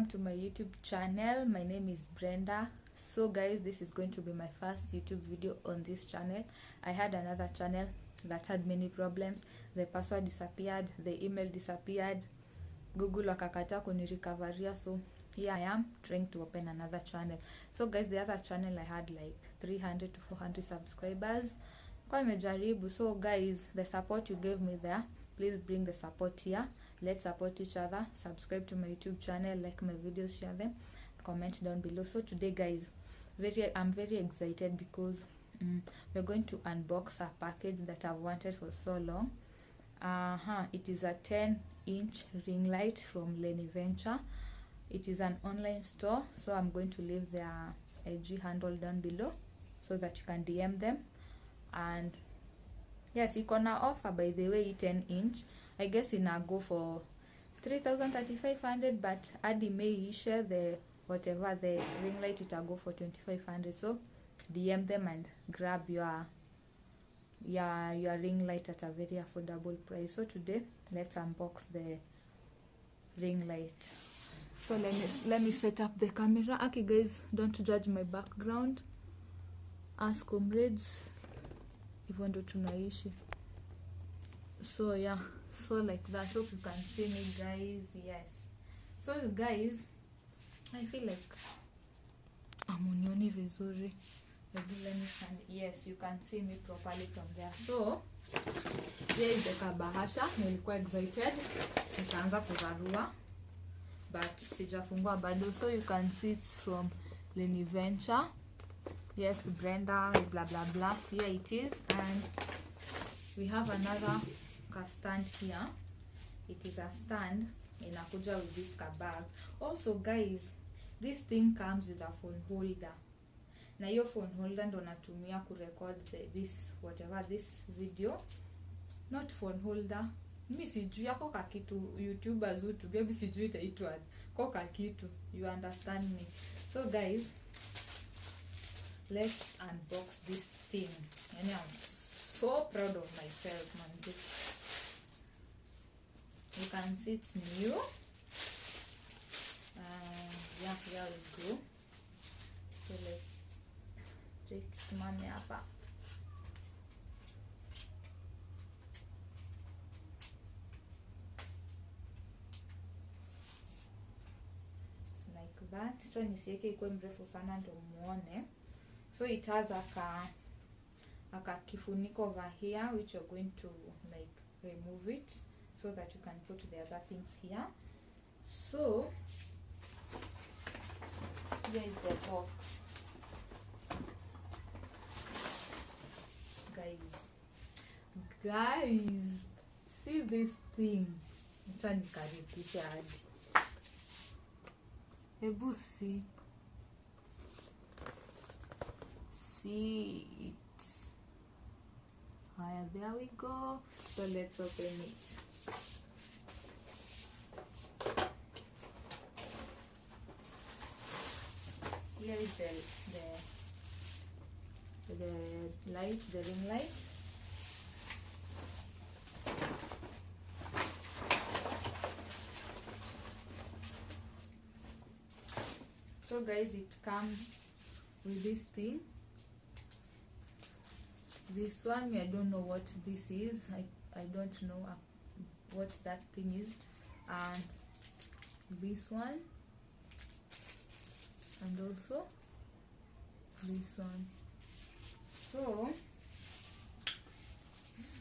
welcome to my YouTube channel. My name is Brenda. So guys, this is going to be my first YouTube video on this channel. I had another channel that had many problems. The password disappeared, the email disappeared, Google wakakataa kunirecoveria. So here I am trying to open another channel. So guys, the other channel I had like 300 to 400 subscribers. Kwa nimejaribu. So guys, the support you gave me there, please bring the support here. Let's support each other. Subscribe to my YouTube channel, like my videos, share them, comment down below. So today guys, I'm very excited because we're going to unbox a package that I've wanted for so long. It is a 10-inch ring light from Lenny. It is an online store, so I'm going to leave their IG handle down below so that you can DM them. And yes, it's gonna offer, by the way, 10-inch. I guess it now go for 3,500, but Adi may share the whatever the ring light, it will go for 2,500. So DM them and grab your ring light at a very affordable price. So today let's unbox the ring light. So let me set up the camera. Okay guys, don't judge my background. As comrades, hivyo ndo tunaishi. So yeah, so like that. Hope you can see me guys. Yes, so guys, I feel like amunioni vizuri. Maybe let me stand. Yes, you can see me properly from there. So here is the kabahasha. Nilikuwa excited nikaanza kurarua, but sijafungua bado. So you can see it's from Lenny. Yes, Brenda, blah blah blah. Here it is. And we have another stand here. It is a stand inakuja with this bag. Also guys, this thing comes with a phone holder. Na hiyo phone holder ndo natumia kurecord this video. Not phone holder. Mimi sijui yako kakitu YouTubers YouTube, mimi sijui itaitwa kwa kakitu. You understand me? So guys, let's unbox this thing. And I'm so proud of myself, man. You can see it's new. Yeah, here we go. So let's take money up. Like that. So nisiweke ikuwe mrefu sana ndio muone. So it has a kifuniko over here, which you're going to like remove it so that you can put the other things here. So here is the box. Guys, see this thing. Acha nikaribisha hadi. Hebu see it. There we go. So let's open it. Here is the light, the ring light. So guys, it comes with this thing. This one, I don't know what this is. I don't know what that thing is. And this one, and also this one. So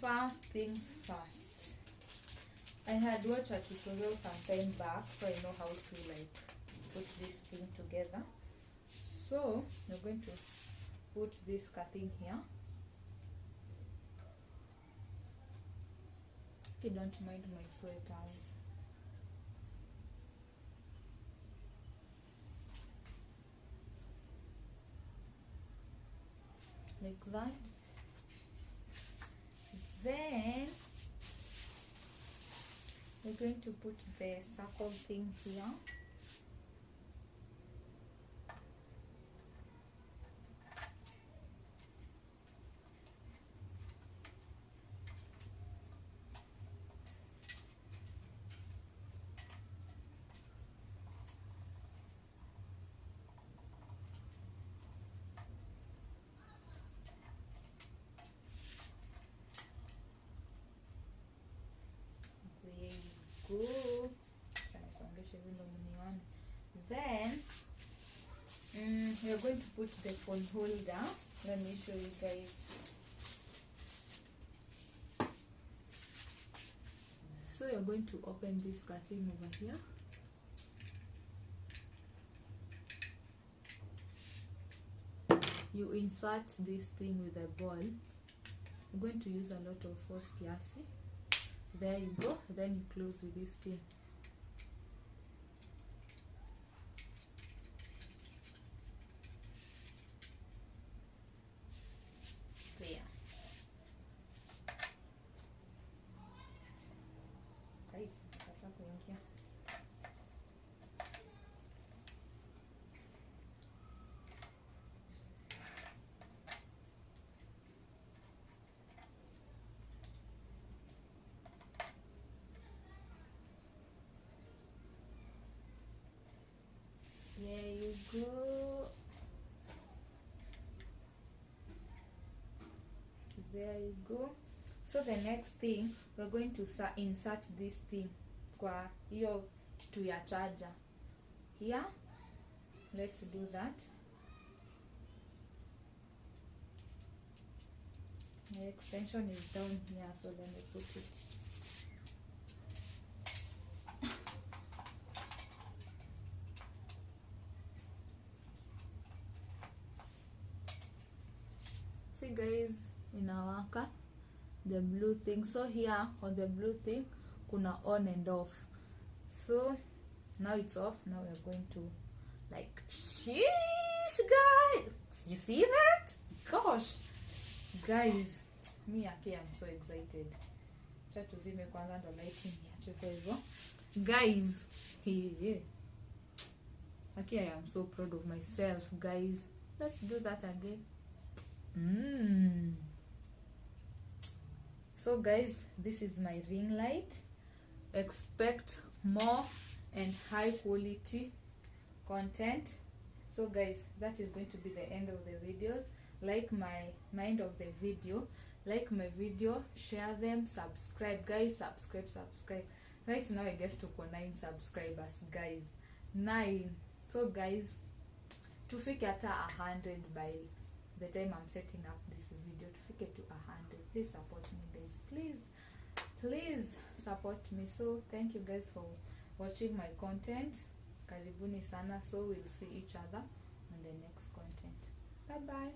first things first, I had watched a tutorial some time back, so I know how to like put this thing together. So we're going to put this thing here. Okay, don't mind my sweaters. Like that. Then we're going to put the circle thing here. Here you go. Then we're going to put the phone holder. Let me show you guys. So you're going to open this thing over here. You insert this thing with a ball. I'm going to use a lot of force kiasi. There you go. Then you close with this thing. There. Guys, nataka kuingia. There you go. There you go. So the next thing, we're going to insert this thing kwa hiyo kitu ya charger here. Let's do that. The extension is down here, so let me put it. See guys, inawaka the blue thing. So here on the blue thing kuna on and off. So now it's off. Now we're going to like, sheesh guys, you see that? Gosh guys, me aki I'm so excited. Cha tuzime kwanza ndo lighting ya hivyo guys. Aki I am so proud of myself guys. Let's do that again. So guys, this is my ring light. Expect more and high quality content. So guys, that is going to be the end of the video. Like my mind of the video, like my video, share them, subscribe guys, subscribe. Right now I guess to 9 subscribers guys, 9. So guys, tufike hata 100 by the time I'm setting up this video. Tufike to 100. Please support me guys, please support me. So thank you guys for watching my content. Karibuni sana. So we'll see each other on the next content. Bye bye.